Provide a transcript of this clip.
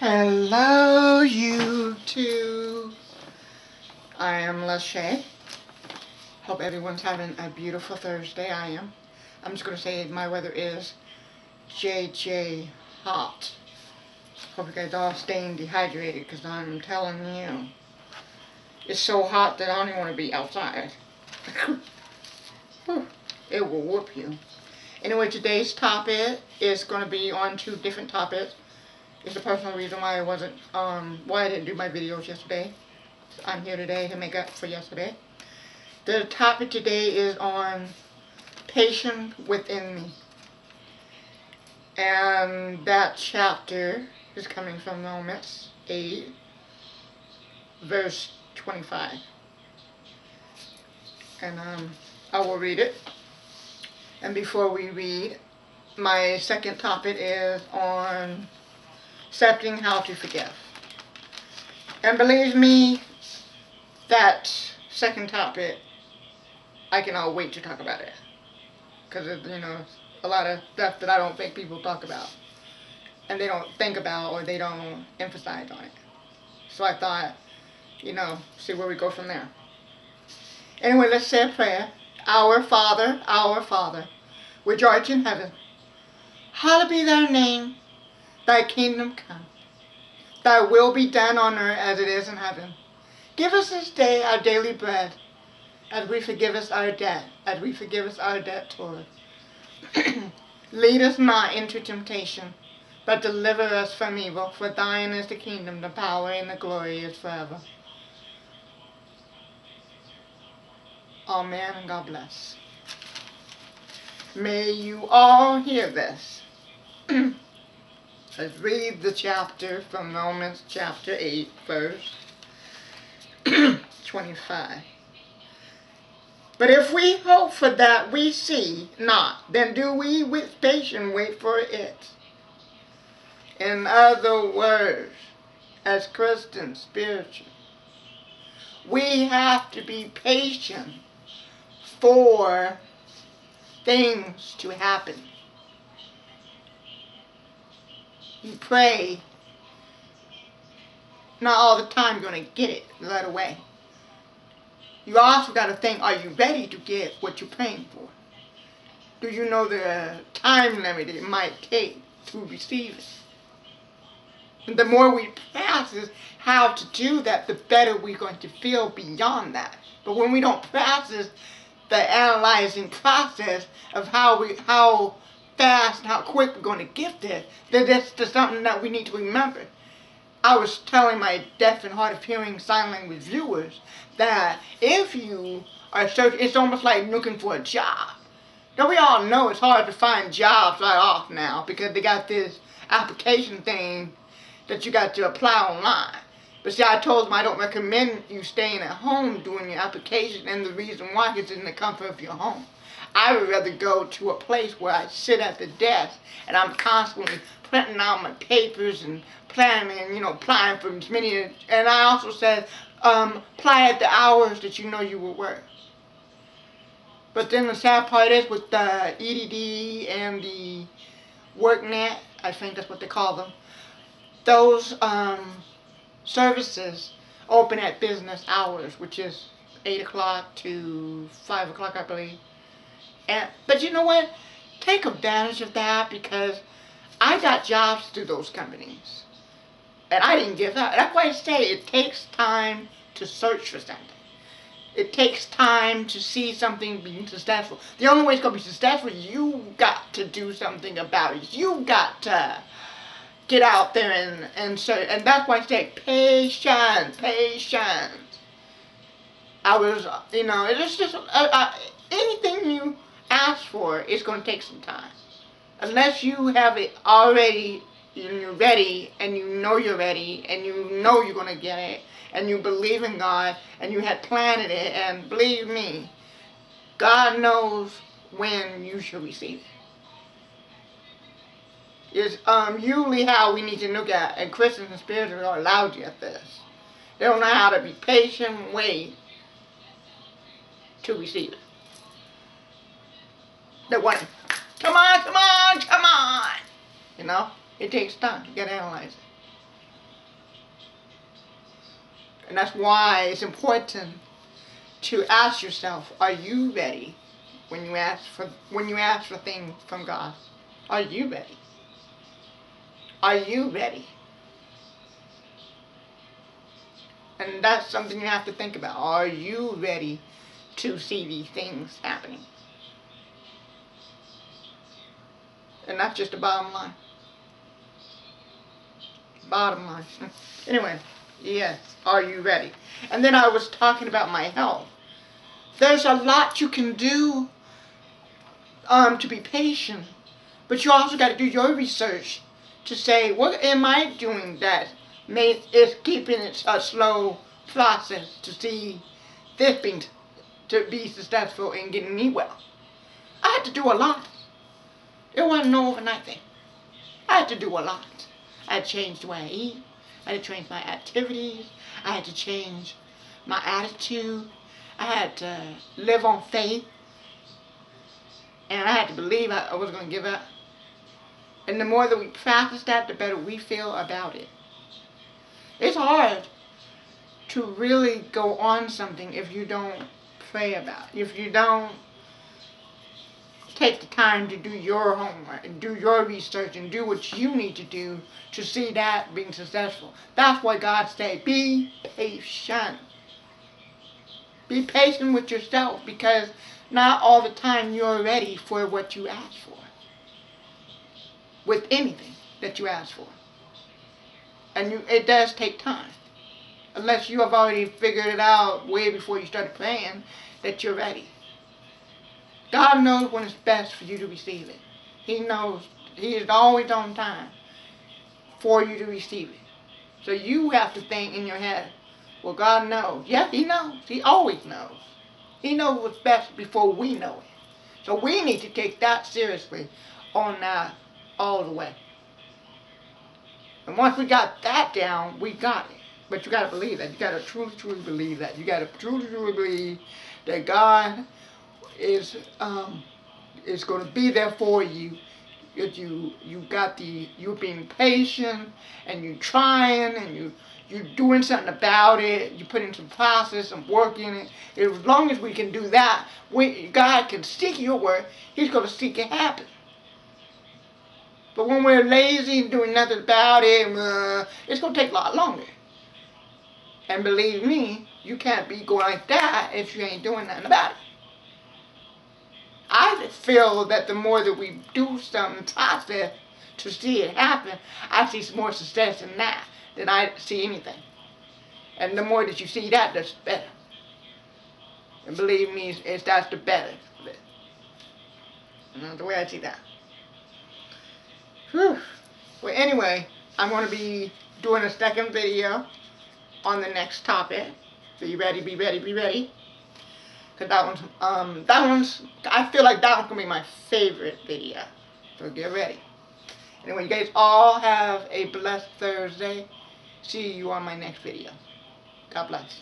Hello, YouTube. I am Lachey. Hope everyone's having a beautiful Thursday. I am. I'm just going to say my weather is JJ hot. Hope you guys all staying dehydrated, because I'm telling you, it's so hot that I don't even want to be outside. It will whoop you. Anyway, today's topic is going to be on two different topics. It's a personal reason why I didn't do my videos yesterday. I'm here today to make up for yesterday. The topic today is on patience within me. And that chapter is coming from Romans 8, verse 25. And I will read it. And before we read, my second topic is on accepting how to forgive. And believe me, that second topic, I cannot wait to talk about it. Because it's, a lot of stuff that I don't think people talk about. And they don't think about, or they don't emphasize on it. So I thought, see where we go from there. Anyway, let's say a prayer. Our Father, which art in heaven, hallowed be thy name. Thy kingdom come. Thy will be done on earth as it is in heaven. Give us this day our daily bread, as we forgive us our debt, toward. Lead us not into temptation, but deliver us from evil. For thine is the kingdom, the power, and the glory is forever. Amen, and God bless. May you all hear this. Let's read the chapter from Romans chapter 8, verse 25. But if we hope for that we see not, then do we with patience wait for it. In other words, as Christians, spiritual, we have to be patient for things to happen. You pray, not all the time you're going to get it right away. You also got to think, are you ready to get what you're praying for? Do you know the time limit it might take to receive it? And the more we practice how to do that, the better we're going to feel beyond that. But when we don't practice the analyzing process of how fast and how quick we're going to get there, then that's just something that we need to remember. I was telling my deaf and hard of hearing sign language viewers that if you are searching, it's almost like looking for a job. Now we all know it's hard to find jobs right off now because they got this application thing that you got to apply online. But see, I told them I don't recommend you staying at home doing your application, and the reason why is in the comfort of your home. I would rather go to a place where I sit at the desk and I'm constantly printing out my papers and planning and, applying for as many. And I also said, apply at the hours that you know you will work. But then the sad part is with the EDD and the WorkNet, I think that's what they call them, those services open at business hours, which is 8 o'clock to 5 o'clock, I believe. But you know what? Take advantage of that, because I got jobs through those companies. And I didn't give up. That's why I say it takes time to search for something. It takes time to see something being successful. The only way it's going to be successful, you got to do something about it. You got to get out there and search. And that's why I say patience. I was, it's just, anything you ask for, it's going to take some time. Unless you have it already and you're ready, and you know you're ready, and you know you're going to get it, and you believe in God, and you had planned it, and believe me, God knows when you should receive it. It's usually how we need to look at it, and Christians and spirituals are allowed you at this. They don't know how to be patient and wait to receive it. They want, come on. It takes time. You gotta analyze it. And that's why it's important to ask yourself, are you ready when you ask for things from God? Are you ready? Are you ready? And that's something you have to think about. Are you ready to see these things happening? And that's just the bottom line. Bottom line. Anyway, yes, are you ready? And then I was talking about my health. There's a lot you can do to be patient, but you also got to do your research to say, what am I doing that is keeping it a slow process to see this being to be successful in getting me well. I had to do a lot. It wasn't no overnight thing. I had to do a lot. I had to change the way I eat. I had to change my activities. I had to change my attitude. I had to live on faith. And I had to believe I was going to give up. And the more that we practice that, the better we feel about it. It's hard to really go on something if you don't pray about it. If you don't take the time to do your homework and do your research and do what you need to do to see that being successful. That's why God said, be patient. Be patient with yourself, because not all the time you're ready for what you ask for. With anything that you ask for. And it does take time. Unless you have already figured it out way before you started praying that you're ready. God knows when it's best for you to receive it. He knows. He is always on time for you to receive it. So you have to think in your head, well, God knows. Yeah, He knows. He always knows. He knows what's best before we know it. So we need to take that seriously on that all the way. And once we got that down, we got it. But you got to believe that. You got to truly, truly believe that. You got to truly, truly believe that God is going to be there for you. You're being patient, and you're trying, and you're doing something about it. You put in some process, some work in it. As long as we can do that, God can seek your work. He's going to seek it happen. But when we're lazy and doing nothing about it, it's going to take a lot longer. And believe me, you can't be going like that if you ain't doing nothing about it. I feel that the more that we do something process to see it happen, I see more success in that than I see anything. And the more that you see that, that's better. And believe me, that's the better of it. And that's the way I see that. Whew. Well, anyway, I'm going to be doing a second video on the next topic. Be ready, be ready, be ready. Because that one's, I feel like that one's going to be my favorite video. So get ready. Anyway, you guys all have a blessed Thursday. See you on my next video. God bless.